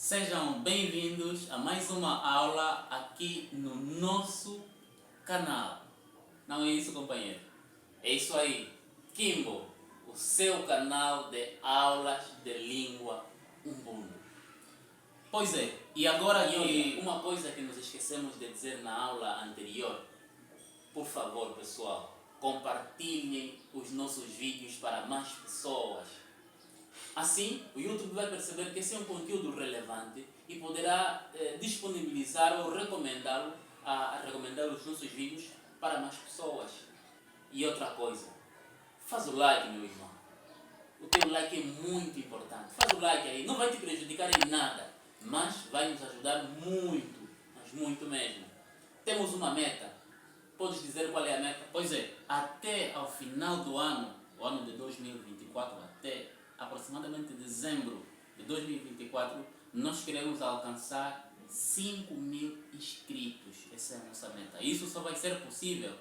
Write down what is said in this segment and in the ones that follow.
Sejam bem-vindos a mais uma aula aqui no nosso canal. Não é isso, companheiro? É isso aí, Kimbo, o seu canal de aulas de língua Ubuntu. Pois é, e agora que uma coisa que nos esquecemos de dizer na aula anterior, por favor, pessoal, compartilhem os nossos vídeos para mais pessoas. Assim, o YouTube vai perceber que esse é um conteúdo relevante e poderá disponibilizar ou recomendar os nossos vídeos para mais pessoas. E outra coisa, faz o like, meu irmão. O teu like é muito importante. Faz o like aí, não vai te prejudicar em nada, mas vai nos ajudar muito, mas muito mesmo. Temos uma meta. Podes dizer qual é a meta? Pois é, até ao final do ano, o ano de 2024, até aproximadamente dezembro de 2024, nós queremos alcançar 5.000 inscritos. Essa é a nossa meta. Isso só vai ser possível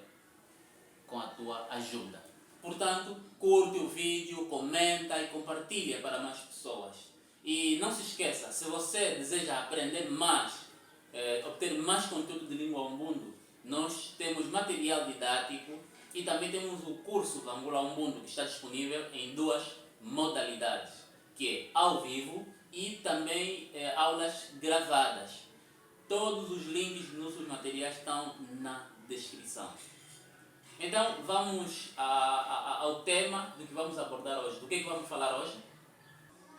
com a tua ajuda. Portanto, curte o vídeo, comenta e compartilha para mais pessoas. E não se esqueça, se você deseja aprender mais, obter mais conteúdo de língua Ubuntu, nós temos material didático e também temos o curso do Angola Ubuntu, que está disponível em duas modalidades, que é ao vivo e também aulas gravadas. Todos os links dos nossos materiais estão na descrição. Então vamos ao tema do que vamos abordar hoje. Do que vamos falar hoje?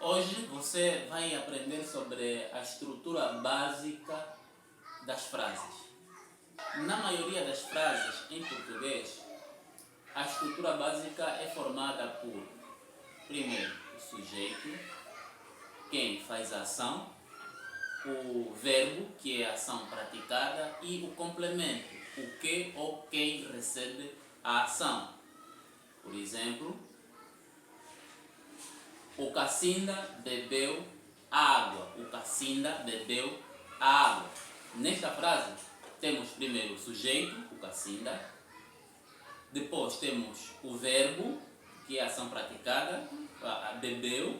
Hoje você vai aprender sobre a estrutura básica das frases. Na maioria das frases em português, a estrutura básica é formada por, primeiro, o sujeito, quem faz a ação, o verbo, que é a ação praticada, e o complemento, o que ou quem recebe a ação. Por exemplo, o Cassinda bebeu água. O Cassinda bebeu água. Nesta frase, temos primeiro o sujeito, o Cassinda. Depois temos o verbo, que é a ação praticada, bebeu.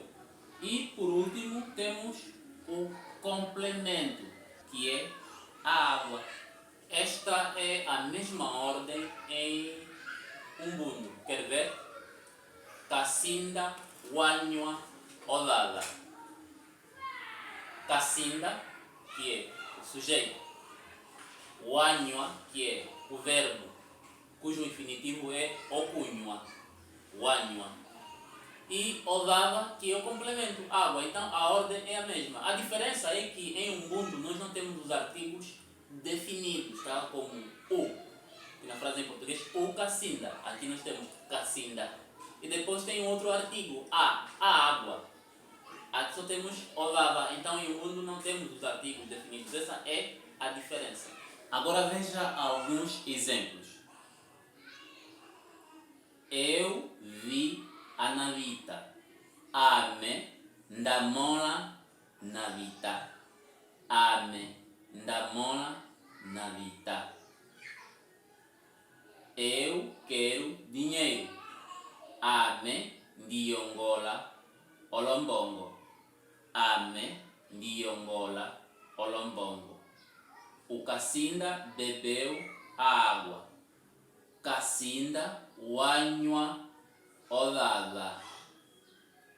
E por último temos o complemento, que é a água. Esta é a mesma ordem em Ubuntu. Quer ver? Cassinda, wanywa, olala. Cassinda, que é o sujeito. Wanywa, que é o verbo, cujo infinitivo é okunywa. Wanywa. E olala, que é o complemento, água. Então a ordem é a mesma. A diferença é que em Ubuntu nós não temos os artigos definidos, tá? Como o, que na frase em português, o Cassinda. Aqui nós temos Cassinda. E depois tem outro artigo, a água. Aqui só temos olava. Então em Ubuntu não temos os artigos definidos. Essa é a diferença. Agora veja alguns exemplos. Eu vi a Navita. Ame ndamona Navita. Ame ndamona Navita. Eu quero dinheiro. Ame ndiongola olombongo. Ame ndiongola olombongo. O Cassinda bebeu a água. Cassinda wanywa olala.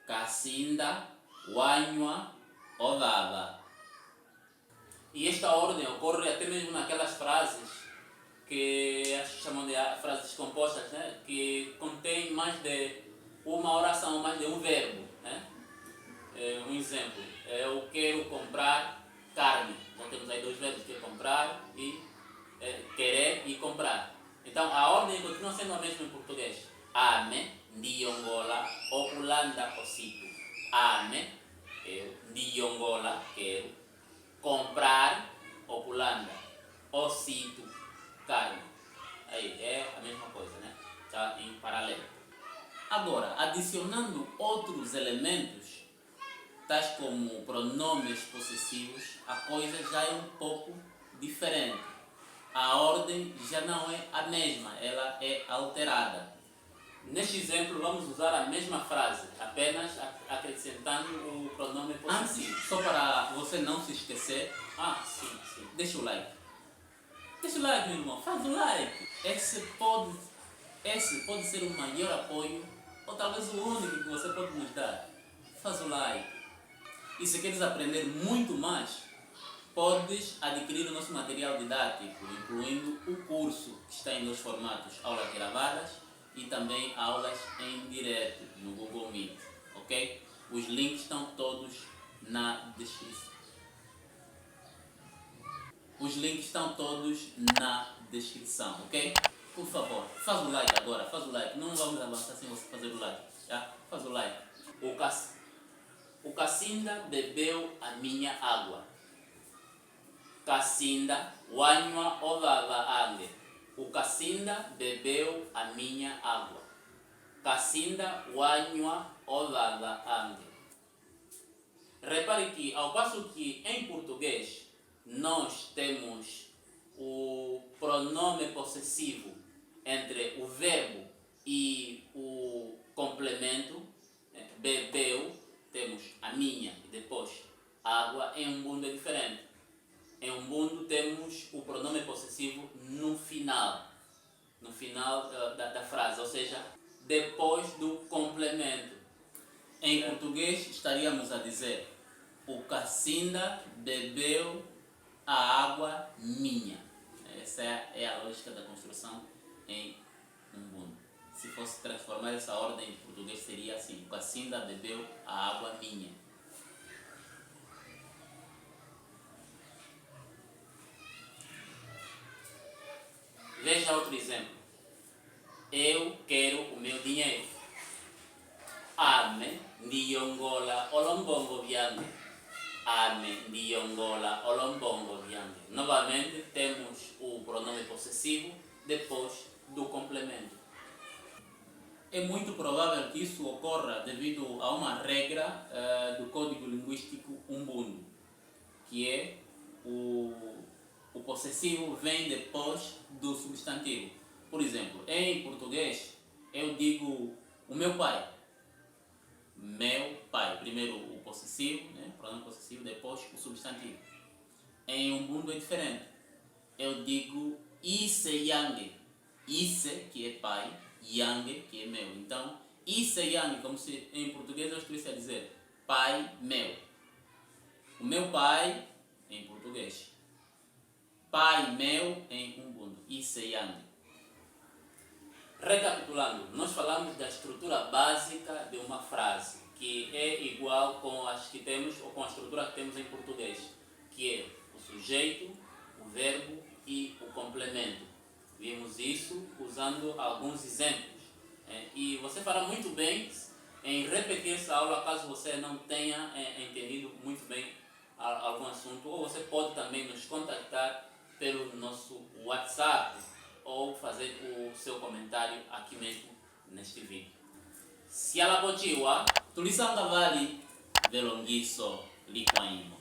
Cassinda wanywa olala. E esta ordem ocorre até mesmo naquelas frases que chamam de frases compostas, né? Que contém mais de uma oração, mais de um verbo, né? Um exemplo, eu quero comprar carne. Já temos aí dois verbos, que é comprar e querer e comprar. Então a ordem continua sendo a mesma em português. Ame, ndiongola, okulanda, osito. Ame, ndiongola, quero. Comprar, okulanda. Osito, carne. Aí é a mesma coisa, né? Está em paralelo. Agora, adicionando outros elementos, tais como pronomes possessivos, a coisa já é um pouco diferente. A ordem já não é a mesma, ela é alterada. Neste exemplo, vamos usar a mesma frase, apenas acrescentando o pronome possessivo. Só para você você não se esquecer, sim, deixa o like. Deixa o like, meu irmão, faz o like. Esse pode ser o maior apoio, ou talvez o único que você pode nos dar. Faz o like. E se queres aprender muito mais, podes adquirir o nosso material didático, incluindo o curso que está em 2 formatos, aulas gravadas e também aulas em direto no Google Meet, ok? Os links estão todos na descrição. Ok? Por favor, faz o like agora, faz o like. Não vamos avançar sem você fazer o like, tá? Faz o like. O Cassinda bebeu a minha água. Cassinda wanywa olava ange. O Cassinda bebeu a minha água. Cassinda wanywa olava ange. Repare que, ao passo que em português nós temos o pronome possessivo entre o verbo e o complemento, bebeu, temos a minha e depois água. Em Umbundo é diferente. Em Umbundo temos o pronome possessivo no final da frase, ou seja, depois do complemento. Em português estaríamos a dizer: o Cassinda bebeu a água minha. Essa é a lógica da construção em Umbundo. Se fosse transformar essa ordem em português seria assim: o Cassinda bebeu a água minha. Veja outro exemplo. Eu quero o meu dinheiro. Ame ndiyongola olombongo vyange. Ame ndiyongola olombongo vyange. Novamente temos o pronome possessivo depois do complemento. É muito provável que isso ocorra devido a uma regra do código linguístico Umbundo, que é o possessivo vem depois do substantivo. Por exemplo, em português eu digo o meu pai. Meu pai. Primeiro o possessivo, né? Pronome possessivo, depois o substantivo. Em Umbundo é diferente. Eu digo ise yange. Ise, que é pai, yange, que é meu. Então, ise yange, como se em português eu estivesse a dizer pai meu. O meu pai, em português. Pai meu, em Umbundo. Ise yange. Recapitulando, nós falamos da estrutura básica de uma frase, que é igual com as que temos, ou com a estrutura que temos em português, que é o sujeito, o verbo e o complemento. Vimos isso usando alguns exemplos. E você fará muito bem em repetir essa aula caso você não tenha entendido muito bem algum assunto, ou você pode também nos contactar pelo nosso WhatsApp ou fazer o seu comentário aqui mesmo neste vídeo. Se ela continua, tulisanga vale velongiso likwaimo.